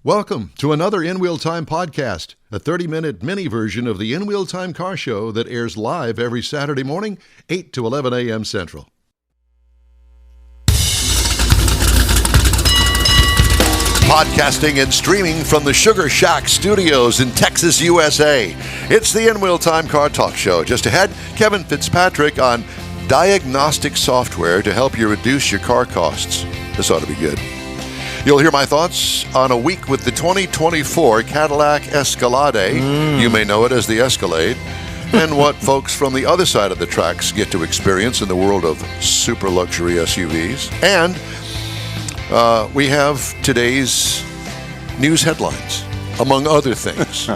Welcome to another In Wheel Time podcast, a 30-minute mini version of the In Wheel Time car show that airs live every Saturday morning, 8 to 11 a.m. Central. Podcasting and streaming from the Sugar Shack Studios in Texas, USA. It's the In Wheel Time Car Talk Show. Just ahead, Kevin Fitzpatrick on diagnostic software to help you reduce your car costs. This ought to be good. You'll hear my thoughts on a week with the 2024 Cadillac Escalade. You may know it as the Escalade. And what folks from the other side of the tracks get to experience in the world of super luxury SUVs. And we have today's news headlines, among other things.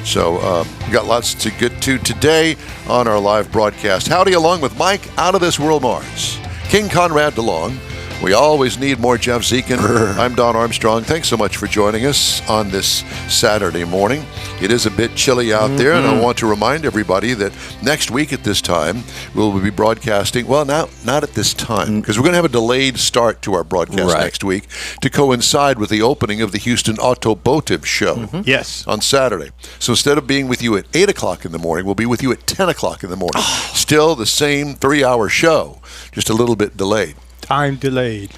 So we got lots to get to today on our live broadcast. Howdy, along with Mike, Out of This World Mars, King Conrad DeLong. We always need more Jeff Zekin. I'm Don Armstrong. Thanks so much for joining us on this Saturday morning. It is a bit chilly out there, and I want to remind everybody that next week at this time, we'll be broadcasting, well, not at this time, because we're going to have a delayed start to our broadcast next week to coincide with the opening of the Houston Automotive Show on Saturday. So instead of being with you at 8 o'clock in the morning, we'll be with you at 10 o'clock in the morning. Still the same 3-hour show, just a little bit delayed. Time delayed,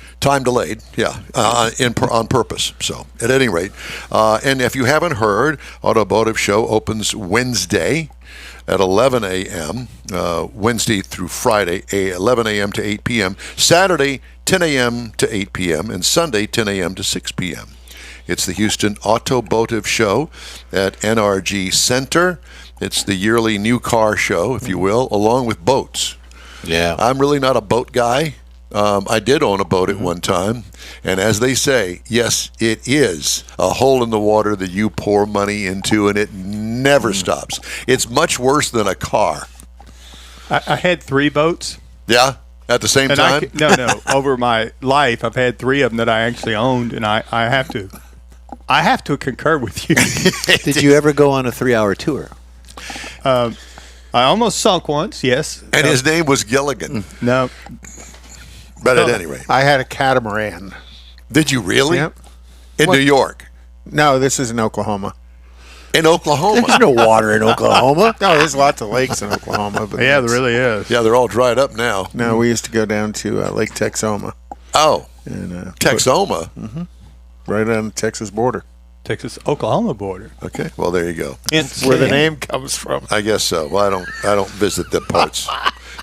yeah, on purpose. So, at any rate, and if you haven't heard, Automotive Show opens Wednesday at 11 a.m., Wednesday through Friday, 11 a.m. to 8 p.m., Saturday, 10 a.m. to 8 p.m., and Sunday, 10 a.m. to 6 p.m. It's the Houston Automotive Show at NRG Center. It's the yearly new car show, if you will, along with boats. Yeah. I'm really not a boat guy. I did own a boat at one time, and as they say, yes, it is a hole in the water that you pour money into, and it never stops. It's much worse than a car. I had 3 boats. Yeah, at the same time? No. Over my life, I've had 3 of them that I actually owned, and I have to concur with you. Did you ever go on a 3-hour tour? I almost sunk once, yes. And his name was Gilligan. No. But at any rate. I had a catamaran. Did you really? Yep. In New York? No, this is in Oklahoma. In Oklahoma? There's no water in Oklahoma. No, there's lots of lakes in Oklahoma. But yeah, there really is. Yeah, they're all dried up now. No, we used to go down to Lake Texoma. Oh, and, Texoma? Right on the Texas border. Texas-Oklahoma border. Okay, well, there you go. It's where the name comes from. I guess so. Well, I don't visit the parts.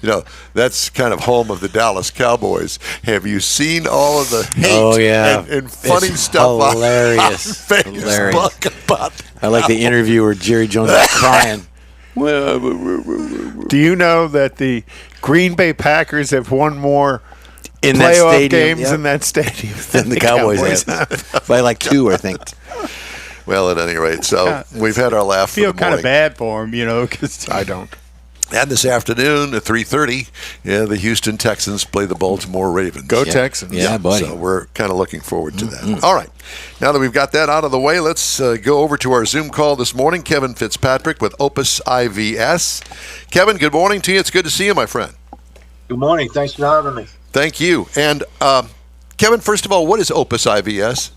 You know, that's kind of home of the Dallas Cowboys. Have you seen all of the hate and funny stuff hilarious. on Facebook about that? I like the interview where Jerry Jones is crying. Do you know that the Green Bay Packers have won more in playoff games in that stadium than the Cowboys have? By like 2, I think. Well, at any rate, so we've had our laugh for the morning. I feel kind of bad for him, because I don't. And this afternoon at 3:30, the Houston Texans play the Baltimore Ravens. Go Texans. Yeah, buddy. So we're kind of looking forward to that. All right. Now that we've got that out of the way, let's go over to our Zoom call this morning. Kevin Fitzpatrick with Opus IVS. Kevin, good morning to you. It's good to see you, my friend. Good morning. Thanks for having me. Thank you. And Kevin, first of all, what is Opus IVS?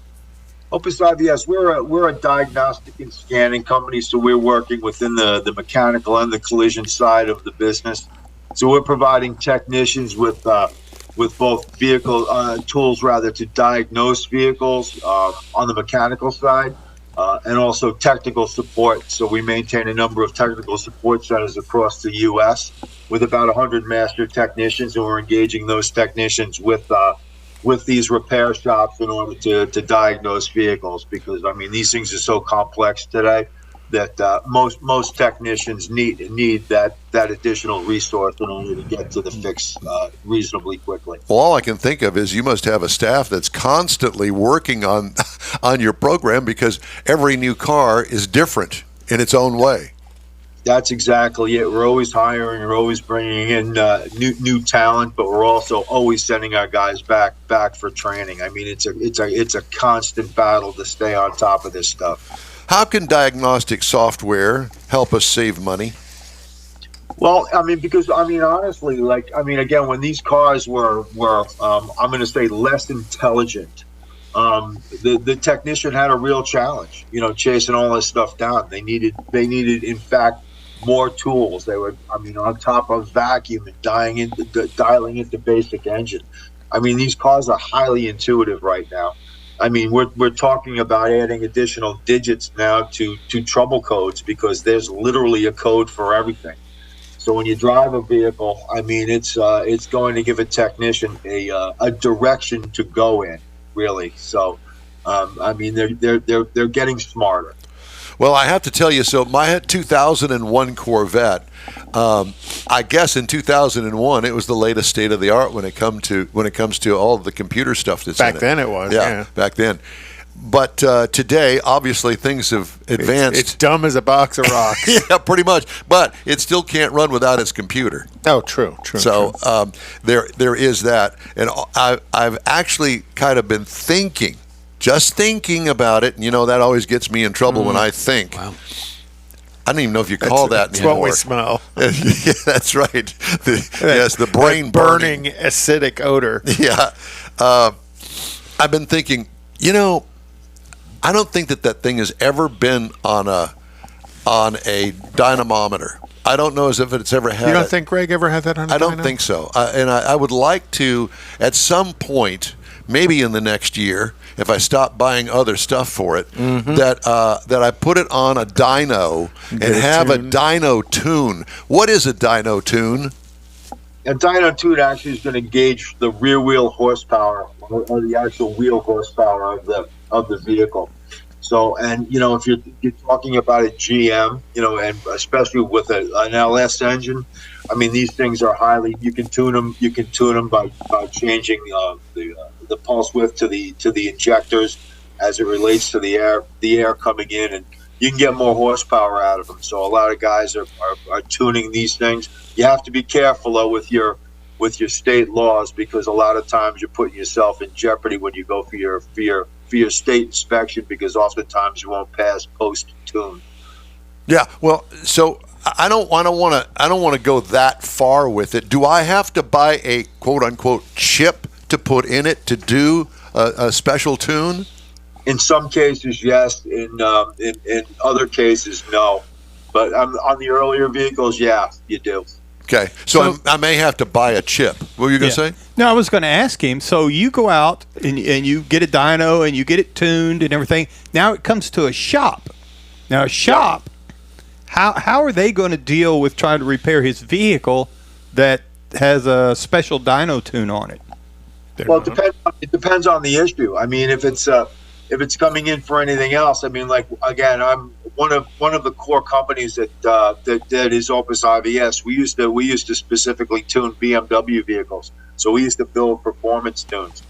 Opus IVS, we're a diagnostic and scanning company, so we're working within the mechanical and the collision side of the business. So we're providing technicians with both vehicle tools to diagnose vehicles on the mechanical side, and also technical support. So we maintain a number of technical support centers across the U.S. with about 100 master technicians, and we're engaging those technicians with these repair shops in order to diagnose vehicles, because these things are so complex today that most technicians need that additional resource in order to get to the fix reasonably quickly. Well, all I can think of is you must have a staff that's constantly working on your program, because every new car is different in its own way. That's exactly it. We're always hiring, we're always bringing in new talent, but we're also always sending our guys back for training. It's a constant battle to stay on top of this stuff. How can diagnostic software help us save money? Well, because honestly, again, when these cars were I'm going to say less intelligent, the technician had a real challenge, chasing all this stuff down. They needed, in fact, more tools. They were, on top of vacuum and dialing into basic engine. These cars are highly intuitive right now. We're talking about adding additional digits now to trouble codes, because there's literally a code for everything. So when you drive a vehicle, it's going to give a technician a direction to go in, really. So, they're getting smarter. Well, I have to tell you, so my 2001 Corvette, I guess in 2001 it was the latest state of the art when it comes to all of the computer stuff that's back in it. then. It was, yeah, back then. But today, obviously, things have advanced. It's dumb as a box of rocks. Yeah, pretty much. But it still can't run without its computer. Oh, true. So there is that, and I've actually kind of been thinking about it, and that always gets me in trouble when I think. Wow. I don't even know if you call that That's anymore. what we smell. Yeah, that's right. The brain burning acidic odor. Yeah. I've been thinking, I don't think that thing has ever been on a dynamometer. I don't know as if it's ever had. You don't think Greg ever had that on a I don't dyno? think so. And I would like to, at some point, maybe in the next year, if I stop buying other stuff for it, that I put it on a dyno and have a dyno tune. What is a dyno tune? A dyno tune actually is going to gauge the rear wheel horsepower, or the actual wheel horsepower of the vehicle. So, and if you're talking about a GM, and especially with an LS engine, these things are highly. You can tune them. You can tune them by changing the pulse width to the injectors as it relates to the air coming in, and you can get more horsepower out of them. So a lot of guys are tuning these things. You have to be careful though with your state laws, because a lot of times you're putting yourself in jeopardy when you go for your state inspection, because oftentimes you won't pass post-tune. Yeah, well, so I don't want to go that far with it. Do I have to buy a quote unquote chip to put in it to do a special tune? In some cases, yes. In other cases, no. But on the earlier vehicles, yeah, you do. Okay, so I may have to buy a chip. What were you going to say? No, I was going to ask him. So you go out and you get a dyno and you get it tuned and everything. Now it comes to a shop. Now a shop, how are they going to deal with trying to repair his vehicle that has a special dyno tune on it? Well, it depends on the issue. If it's coming in for anything else, like, again, I'm one of the core companies that is Opus IVS. We used to specifically tune BMW vehicles, so we used to build performance tunes.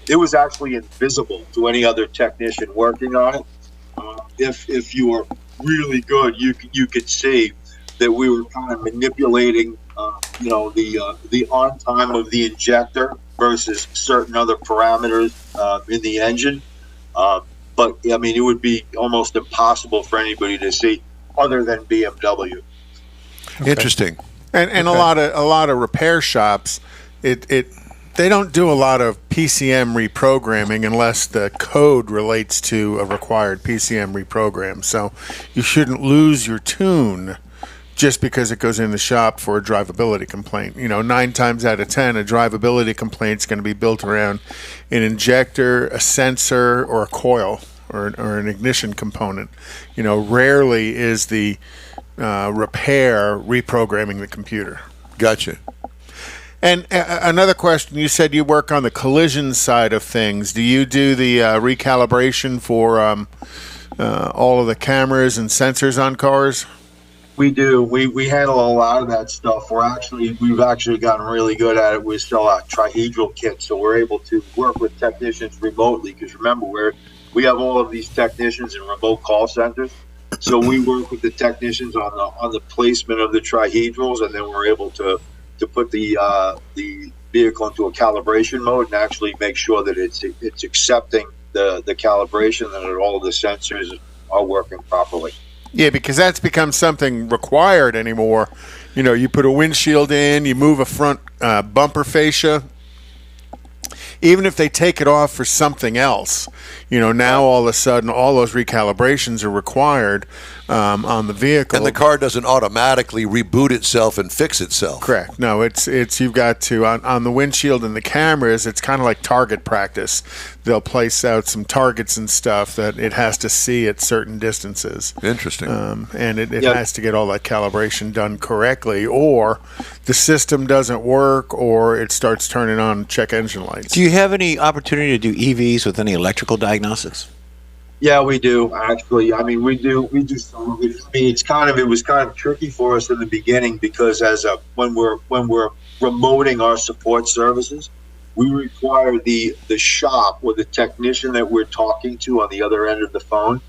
It was actually invisible to any other technician working on it. If you were really good, you could see that we were kind of manipulating, the on time of the injector versus certain other parameters in the engine. But it would be almost impossible for anybody to see other than BMW. Okay. Interesting. And a lot of repair shops, they don't do a lot of PCM reprogramming unless the code relates to a required PCM reprogram. So you shouldn't lose your tune just because it goes in the shop for a drivability complaint. 9 times out of 10, a drivability complaint is going to be built around an injector, a sensor, or a coil, or an ignition component. Rarely is the repair reprogramming the computer. Gotcha. And another question, you said you work on the collision side of things. Do you do the recalibration for all of the cameras and sensors on cars? We do. We handle a lot of that stuff. We've actually gotten really good at it. We sell a trihedral kit, so we're able to work with technicians remotely. Because remember, we have all of these technicians in remote call centers, so we work with the technicians on the placement of the trihedrals, and then we're able to put the vehicle into a calibration mode and actually make sure that it's accepting the calibration and that all of the sensors are working properly. Yeah, because that's become something required anymore. You put a windshield in, you move a front bumper fascia, even if they take it off for something else, now all of a sudden all those recalibrations are required on the vehicle. And the car doesn't automatically reboot itself and fix itself. Correct. No, it's you've got to on the windshield and the cameras. It's kind of like target practice. They'll place out some targets and stuff that it has to see at certain distances. Interesting. And it has to get all that calibration done correctly, or the system doesn't work, or it starts turning on check engine lights. Do you have any opportunity to do EVs with any electrical diagnostics? Yeah, we do actually. I mean, we do some of it. I mean, it was kind of tricky for us in the beginning because when we're remoting our support services, we require the shop or the technician that we're talking to on the other end of the phone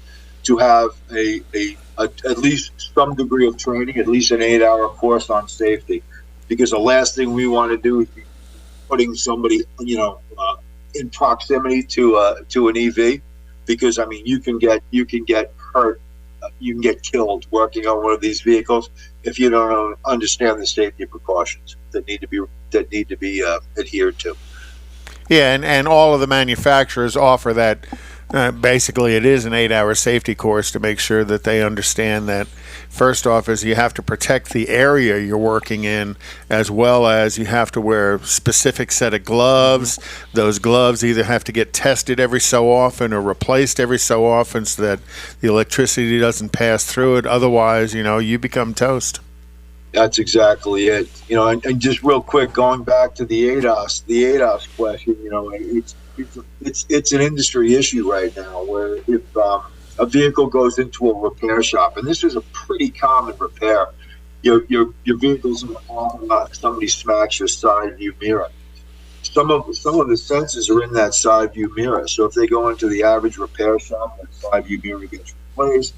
to have at least some degree of training, at least an 8-hour course on safety, because the last thing we want to do is be putting somebody in proximity to an EV. Because I mean, you can get hurt, you can get killed working on one of these vehicles if you don't understand the safety precautions that need to be adhered to. Yeah, and all of the manufacturers offer that. Basically, it is an 8-hour safety course to make sure that they understand that. First off, is you have to protect the area you're working in, as well as you have to wear a specific set of gloves. Those gloves either have to get tested every so often or replaced every so often so that the electricity doesn't pass through it. Otherwise, you become toast. That's exactly it. And just real quick, going back to the ADAS question, it's an industry issue right now where if a vehicle goes into a repair shop, and this is a pretty common repair, your vehicle's off, somebody smacks your side view mirror. Some of the sensors are in that side view mirror. So if they go into the average repair shop, that side view mirror gets replaced.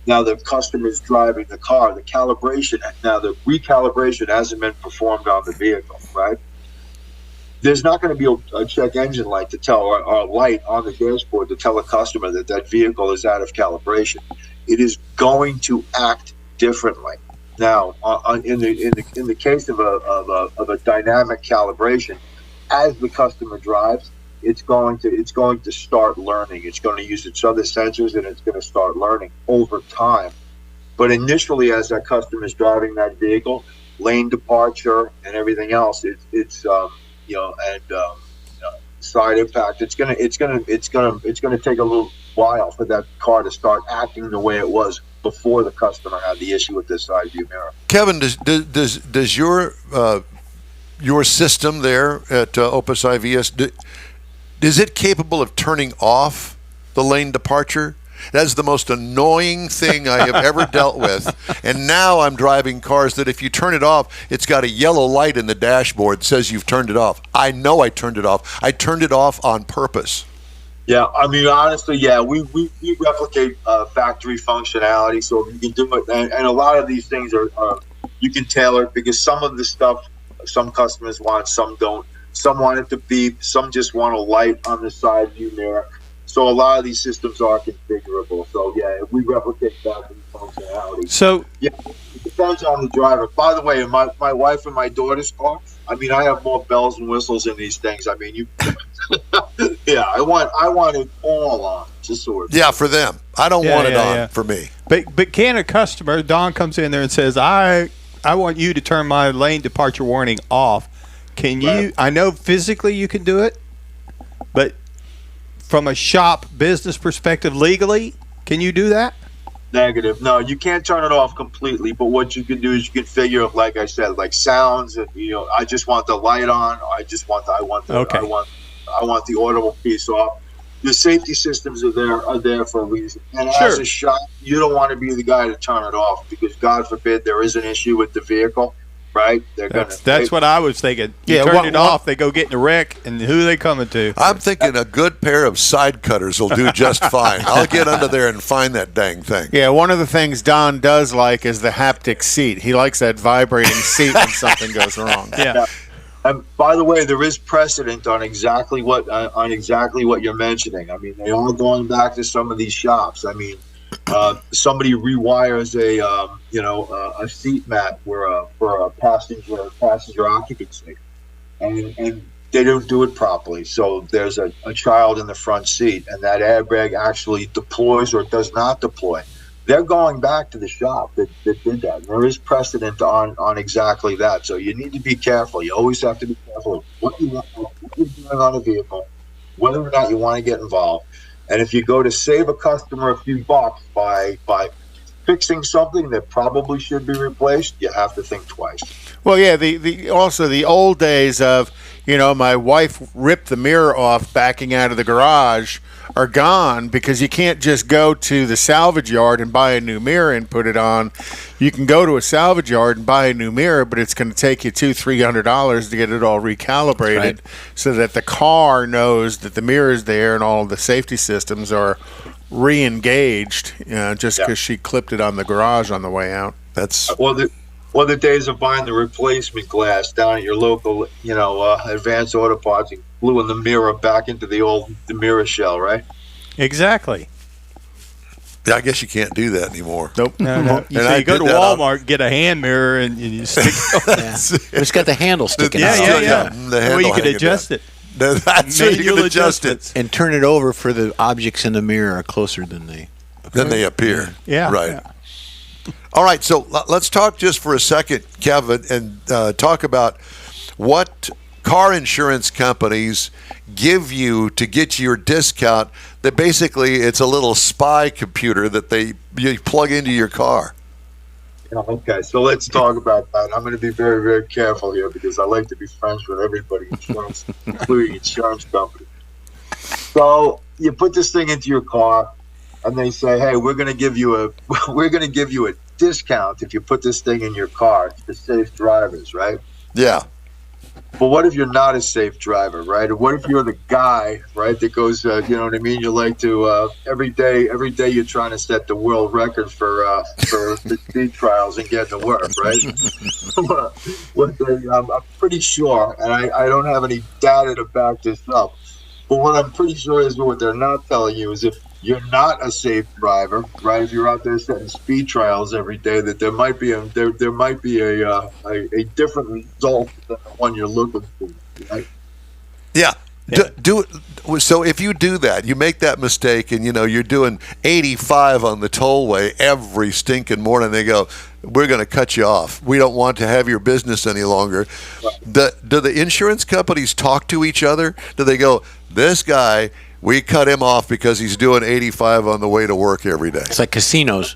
Now the customer's driving the car. The recalibration hasn't been performed on the vehicle, right? There's not going to be a check engine light to tell, or a light on the dashboard to tell a customer that vehicle is out of calibration. It is going to act differently. Now, in the case of a dynamic calibration, as the customer drives, it's going to start learning. It's going to use its other sensors, and it's going to start learning over time. But initially, as that customer is driving that vehicle, lane departure and everything else, side impact. It's gonna take a little while for that car to start acting the way it was before the customer had the issue with this side view mirror. Kevin, does your system there at Opus IVS, is it capable of turning off the lane departure? That's the most annoying thing I have ever dealt with. And now I'm driving cars that if you turn it off, it's got a yellow light in the dashboard that says you've turned it off. I know I turned it off. I turned it off on purpose. Yeah, I mean, honestly, yeah, we replicate factory functionality, so you can do it. And a lot of these things are you can tailor it, because some of the stuff some customers want, some don't. Some want it to beep, some just want a light on the side view mirror. So a lot of these systems are configurable. So yeah, we replicate factory functionality. So yeah, it depends on the driver. By the way, in my wife and my daughter's car, I mean, I have more bells and whistles in these things. I mean, yeah, I want it all on, just sort of. Yeah, for them. I don't want it on for me. But can a customer, Don comes in there and says, I want you to turn my lane departure warning off. Can you? I know physically you can do it, but from a shop business perspective, legally, can you do that? Negative. No, you can't turn it off completely. But what you can do is you can figure, like I said, like sounds, and I just want the light on. Or I want the audible piece off. The safety systems are there for a reason. And as a shop, you don't want to be the guy to turn it off, because God forbid there is an issue with the vehicle. Right? That's what I was thinking. You turn it off, they go get in a wreck, and who are they coming to? I'm thinking a good pair of side cutters will do just fine. I'll get under there and find that dang thing. Yeah, one of the things Don does like is the haptic seat. He likes that vibrating seat when something goes wrong. Yeah. And by the way, there is precedent on exactly what you're mentioning. I mean, they are going back to some of these shops. I mean, somebody rewires a seat mat for a passenger occupancy, and they don't do it properly. So there's a child in the front seat, and that airbag actually deploys or does not deploy. They're going back to the shop that did that. There is precedent on exactly that. So you need to be careful. You always have to be careful of what you're doing on a vehicle, whether or not you want to get involved. And if you go to save a customer a few bucks by fixing something that probably should be replaced, you have to think twice. Well, yeah, also the old days of, my wife ripped the mirror off backing out of the garage are gone, because you can't just go to the salvage yard and buy a new mirror and put it on. You can go to a salvage yard and buy a new mirror, but it's going to take you $200-$300 to get it all recalibrated, so that the car knows that the mirror is there and all of the safety systems are re-engaged, just because she clipped it on the garage on the way out. That's the days of buying the replacement glass down at your local, Advanced Auto Parts and gluing the mirror back into the mirror shell, right? Exactly. Yeah, I guess you can't do that anymore. Nope. No. You go to Walmart, get a hand mirror, and you stick it. It's got the handle sticking out. Yeah. The handle You could adjust it. That's so you can adjust it and turn it over for the objects in the mirror are closer than they appear. Yeah. Right. Yeah. All right, so let's talk just for a second, Kevin, and talk about what car insurance companies give you to get your discount. That basically it's a little spy computer that you plug into your car. Okay, so let's talk about that. I'm going to be very, very careful here, because I like to be friends with everybody, insurance, including insurance companies. So you put this thing into your car, and they say, "Hey, we're going to give you a discount if you put this thing in your car. It's for safe drivers," right? Yeah. But what if you're not a safe driver, right? Or what if you're the guy, right, that goes, you know what I mean? You like to every day you're trying to set the world record for the speed trials and getting to work, right? I'm pretty sure, and I don't have any data to back this up, but what I'm pretty sure is what they're not telling you is if you're not a safe driver, right? If you're out there setting speed trials every day, that there might be a different result than the one you're looking for, right? Yeah. Do it. So if you do that, you make that mistake, and you're doing 85 on the tollway every stinking morning. They go, "We're going to cut you off. We don't want to have your business any longer." Right. Do the insurance companies talk to each other? Do they go, "This guy, we cut him off because he's doing 85 on the way to work every day"? It's like casinos.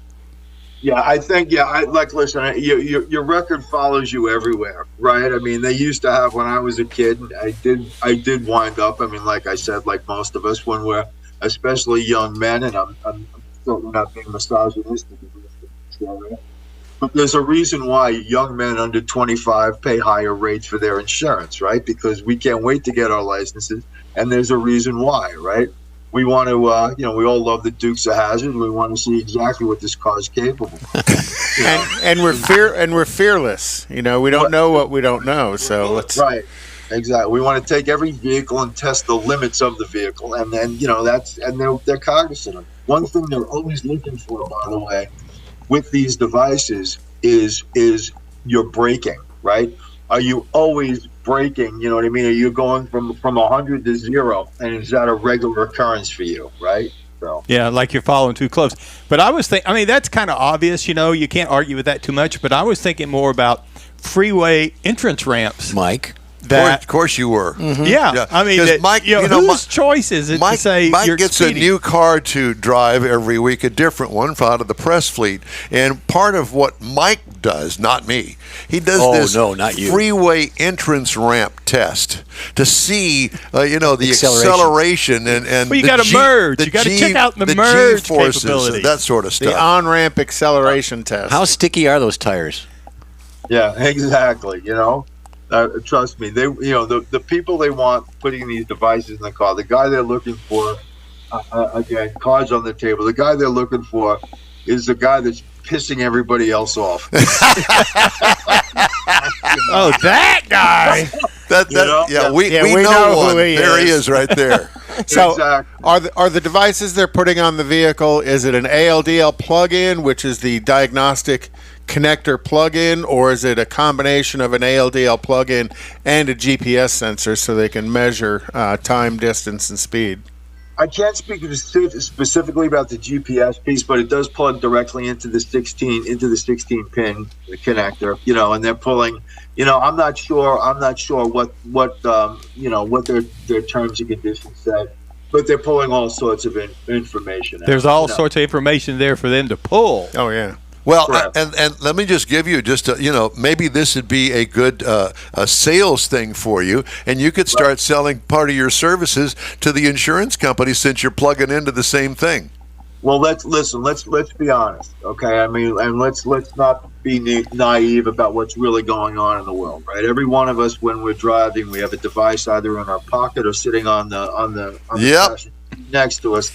Yeah, I think, listen, your record follows you everywhere, right? I mean, they used to have, when I was a kid, I did wind up, I mean, like I said, like most of us, when we're especially young men, and I'm certainly not being misogynistic, but there's a reason why young men under 25 pay higher rates for their insurance, right? Because we can't wait to get our licenses, and there's a reason why, right? We want to, we all love the Dukes of Hazzard. We want to see exactly what this car is capable of. And we're fearless. We don't know what we don't know. So let's right, exactly. We want to take every vehicle and test the limits of the vehicle, and then they're cognizant of it. One thing they're always looking for, by the way, with these devices is your braking, right? Are you always braking? You know what I mean? Are you going from 100 to 0, and is that a regular occurrence for you, right? So yeah, like you're following too close. But I was thinking, I mean, that's kind of obvious, you can't argue with that too much. But I was thinking more about freeway entrance ramps, Mike. Of course you were. Mm-hmm. Yeah, I mean, Mike, whose choice is it to say Mike you're gets speeding? a new car to drive every week, a different one out of the press fleet. And part of what Mike does, not me, he does not you. freeway entrance ramp test to see, the acceleration and well, you got to merge. You got to check out the merge G-forces, capability, that sort of stuff. The on-ramp acceleration test. How sticky are those tires? yeah, exactly. Trust me, they, the people they want putting these devices in the car, the guy they're looking for, again, cards on the table. The guy they're looking for is the guy that's pissing everybody else off. Oh, that guy! We know one. Who he There he is. is, right there. So Exactly. are the devices they're putting on the vehicle, is it an ALDL plug-in, which is the diagnostic connector plug-in, or is it a combination of an ALDL plug-in and a GPS sensor so they can measure time, distance, and speed? I can't speak specifically about the GPS piece, but it does plug directly into the 16 pin connector, and they're pulling, I'm not sure what their terms and conditions said, but they're pulling all sorts of information out. There's all sorts of information there for them to pull. Oh, yeah. Well, and let me just give you maybe this would be a good a sales thing for you, and you could start selling part of your services to the insurance company since you're plugging into the same thing. Well, let's be honest, okay? I mean, and let's not be naive about what's really going on in the world, right? Every one of us, when we're driving, we have a device either in our pocket or sitting on the dash next to us.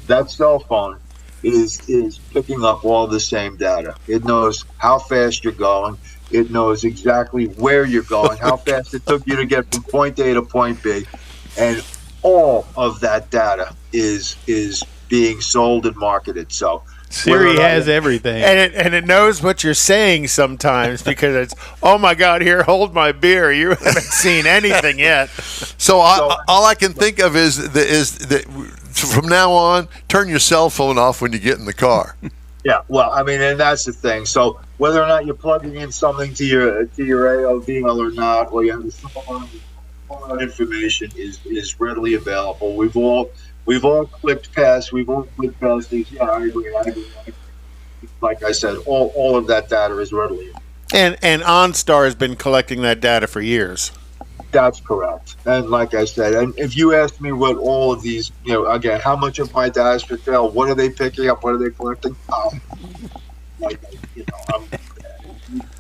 That cell phone is picking up all the same data. It knows how fast you're going. It knows exactly where you're going, how fast it took you to get from point A to point B, and all of that data is being sold and marketed. So Siri has everything, and it knows what you're saying sometimes because it's, oh my God, here, hold my beer. You haven't seen anything yet. So all I can think of is that from now on, turn your cell phone off when you get in the car. Yeah, well, I mean, and that's the thing. So whether or not you're plugging in something to your ALDL or not, or you have all that information is readily available. We've all clicked past these. Yeah, I agree. Like I said, all of that data is readily available. And OnStar has been collecting that data for years. That's correct. And like I said, and if you ask me what all of these, again, how much of my data should tell, what are they picking up, what are they collecting?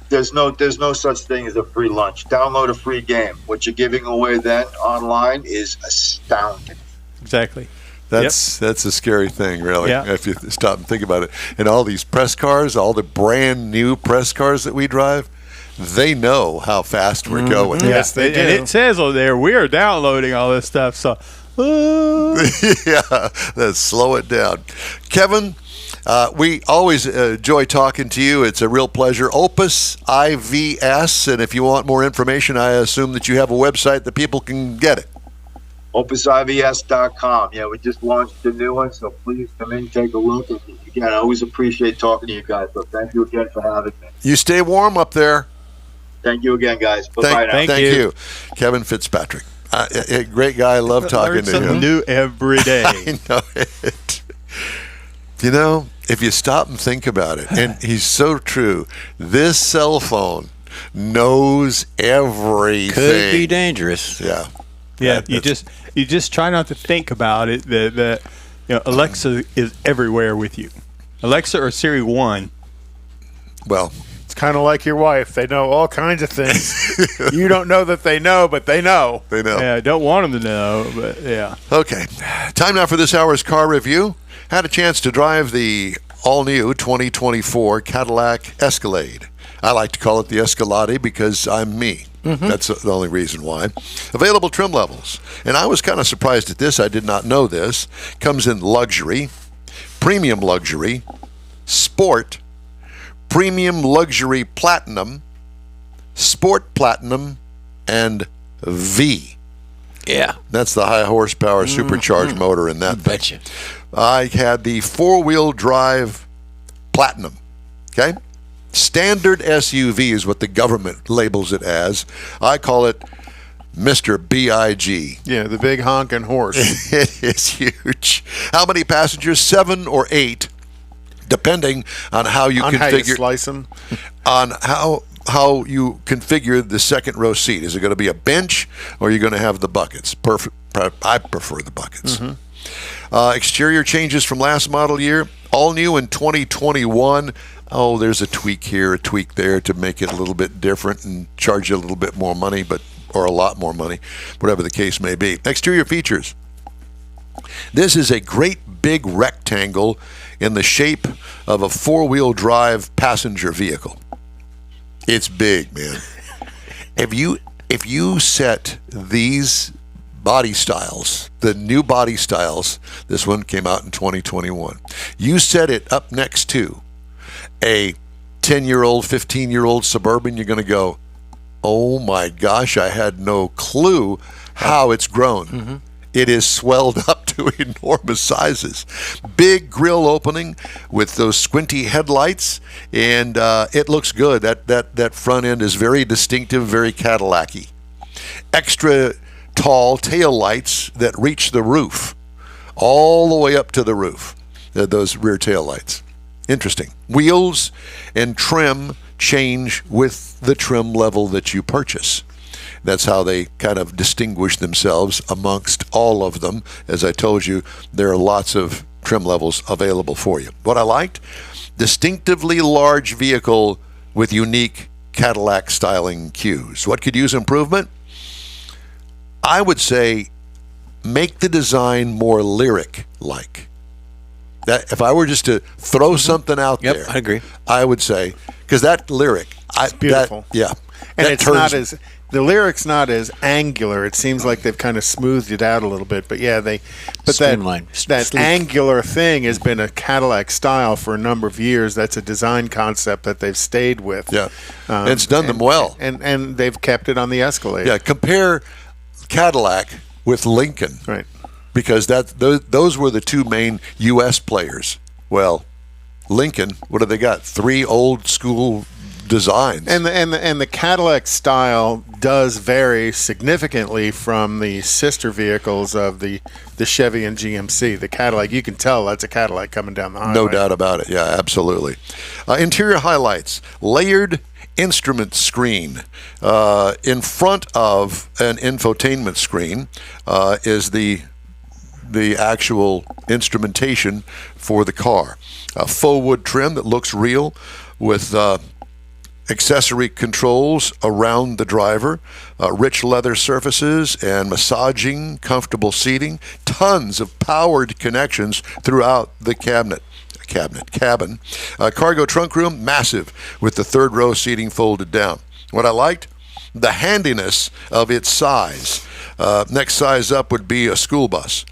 There's no such thing as a free lunch. Download a free game. What you're giving away then online is astounding. Exactly. That's a scary thing, really, Yeah. if you stop and think about it. And all these press cars, all the brand new press cars that we drive, they know how fast we're going. Yes, they do. And it says over there, we are downloading all this stuff. So, Yeah, let's slow it down. Kevin, we always enjoy talking to you. It's a real pleasure. Opus IVS, and if you want more information, I assume that you have a website that people can get it. OpusIVS.com. Yeah, we just launched a new one, so please come in, take a look. And again, I always appreciate talking to you guys, so thank you again for having me. You stay warm up there. Thank you again, guys. Bye-bye now. Thank you. Kevin Fitzpatrick. A great guy. I love talking learn to something him. new every day. I know it. If you stop and think about it, and he's so true, this cell phone knows everything. Could be dangerous. Yeah. Yeah, you just try not to think about it. That Alexa is everywhere with you. Alexa or Siri 1. Well, It's kind of like your wife. They know all kinds of things. You don't know that they know, but they know. they know. Yeah, I don't want them to know, but yeah. Okay. Time now for this hour's car review. Had a chance to drive the all-new 2024 Cadillac Escalade. I like to call it the Escalade because I'm me. That's the only reason why. Available trim levels. And I was kind of surprised at this. I did not know this. Comes in luxury, premium luxury, sport, premium luxury platinum, sport platinum, and V. Yeah. That's the high horsepower supercharged motor in that thing. Betcha. I had the four-wheel drive platinum. Okay? Standard SUV is what the government labels it as. I call it Mr. Big. Yeah, the big honking horse. It is huge. How many passengers? 7 or 8, depending on how you On how you configure. slice them. On how you configure the second row seat. Is it going to be a bench, or are you going to have the buckets? I prefer the buckets. Exterior changes from last model year. All new in 2021. Oh, there's a tweak here, a tweak there to make it a little bit different and charge you a little bit more money, or a lot more money, whatever the case may be. Exterior features. This is a great big rectangle in the shape of a four-wheel drive passenger vehicle. It's big, man. If you set these body styles, the new body styles, this one came out in 2021, you set it up next to a 10-year-old, 15-year-old Suburban, you're going to go, oh my gosh, I had no clue how it's grown. It is swelled up to enormous sizes. Big grill opening with those squinty headlights, and it looks good. That front end is very distinctive, very Cadillac-y. Extra tall tail lights that reach the roof, all the way up to the roof, those rear tail lights. Interesting. Wheels and trim change with the trim level that you purchase. That's how they kind of distinguish themselves amongst all of them. As I told you, there are lots of trim levels available for you. What I liked, distinctively large vehicle with unique Cadillac styling cues. What could use improvement? I would say make the design more lyric-like. That if I were just to throw something out there, I agree. I would say, because that lyric, It's beautiful. And that it's not as the lyric's not as angular. It seems like they've kind of smoothed it out a little bit. But yeah, Streamlined. that Sleek. angular thing has been a Cadillac style for a number of years. That's a design concept that they've stayed with. Yeah, it's done them well, and they've kept it on the Escalade. Yeah, compare Cadillac with Lincoln, Right. because those were the two main U.S. players. Well, Lincoln, what do they got? 3 old school designs. And the Cadillac style does vary significantly from the sister vehicles of the Chevy and GMC. The Cadillac, you can tell that's a Cadillac coming down the highway. No doubt about it. Yeah, absolutely. Interior highlights: layered instrument screen. In front of an infotainment screen is the actual instrumentation for the car. Faux wood trim that looks real with accessory controls around the driver, rich leather surfaces and massaging, comfortable seating, tons of powered connections throughout the cabin. Cargo trunk room, massive, with the third row seating folded down. What I liked, the handiness of its size. Next size up would be a school bus.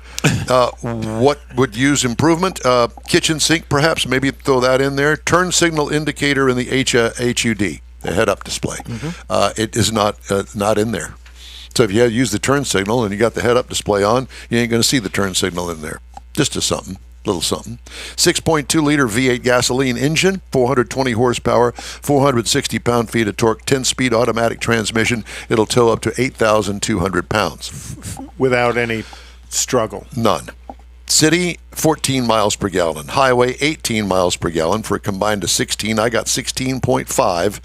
What would use improvement? Kitchen sink, perhaps. Maybe throw that in there. Turn signal indicator in the HUD, the head-up display. It is not in there. So if you use the turn signal and you got the head-up display on, you ain't going to see the turn signal in there. Just a little something. 6.2-liter V8 gasoline engine, 420 horsepower, 460 pound-feet of torque, 10-speed automatic transmission. It'll tow up to 8,200 pounds. Without any struggle. None. City, 14 miles per gallon. Highway, 18 miles per gallon for a combined of 16. I got 16.5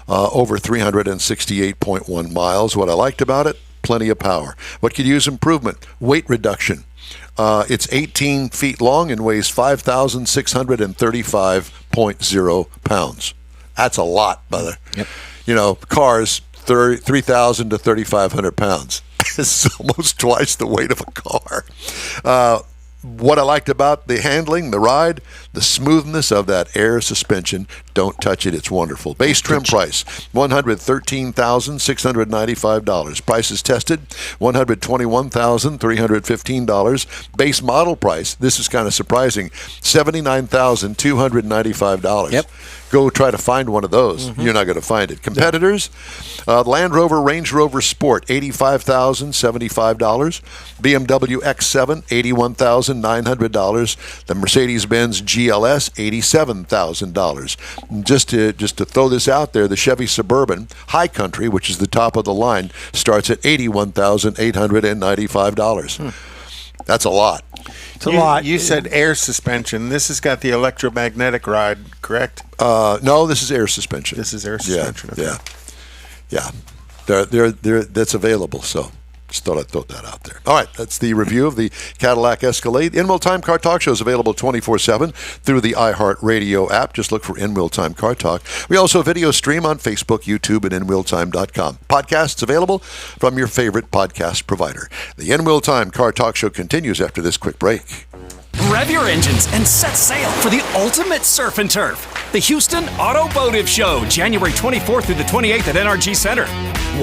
over 368.1 miles. What I liked about it, plenty of power. What could use improvement? Weight reduction. It's 18 feet long and weighs 5,635.0 pounds. That's a lot, brother. Yep. You know, cars, 3,000 to 3,500 pounds. It's almost twice the weight of a car. What I liked about the handling, the ride, the smoothness of that air suspension. Don't touch it. It's wonderful. Base trim price, $113,695. Prices tested, $121,315. Base model price, this is kind of surprising, $79,295. Yep. Go try to find one of those. You're not going to find it. Competitors, Land Rover Range Rover Sport, $85,075. BMW X7, $81,900. The Mercedes-Benz GLS, $87,000. Just to throw this out there, the Chevy Suburban High Country, which is the top of the line, starts at $81,895. That's a lot. It's a lot. You said air suspension. This has got the electromagnetic ride, correct? No, this is air suspension. This is air suspension. Yeah, yeah. They're that's available. So just thought I'd throw that out there. All right, that's the review of the Cadillac Escalade. In Wheel Time Car Talk Show is available 24/7 through the iHeartRadio app. Just look for In Wheel Time Car Talk. We also video stream on Facebook, YouTube, and InWheelTime.com. Podcasts available from your favorite podcast provider. The In Wheel Time Car Talk Show continues after this quick break. Rev your engines and set sail for the ultimate surf and turf. The Houston Automotive Show, January 24th through the 28th at NRG Center.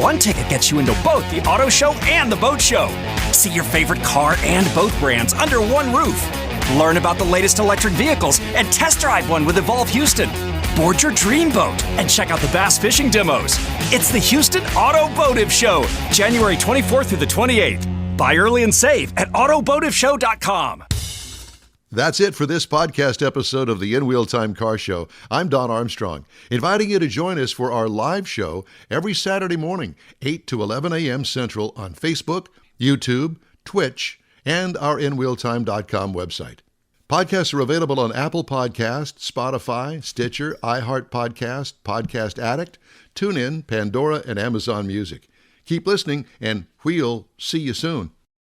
One ticket gets you into both the auto show and the boat show. See your favorite car and boat brands under one roof. Learn about the latest electric vehicles and test drive one with Evolve Houston. board your dream boat, and check out the bass fishing demos. It's the Houston Automotive Show, January 24th through the 28th. Buy early and save at automotiveshow.com. That's it for this podcast episode of the In Wheel Time Car Show. I'm Don Armstrong, inviting you to join us for our live show every Saturday morning, 8 to 11 a.m. Central on Facebook, YouTube, Twitch, and our InWheelTime.com website. Podcasts are available on Apple Podcasts, Spotify, Stitcher, iHeart Podcast, Podcast Addict, TuneIn, Pandora, and Amazon Music. Keep listening, and we'll see you soon.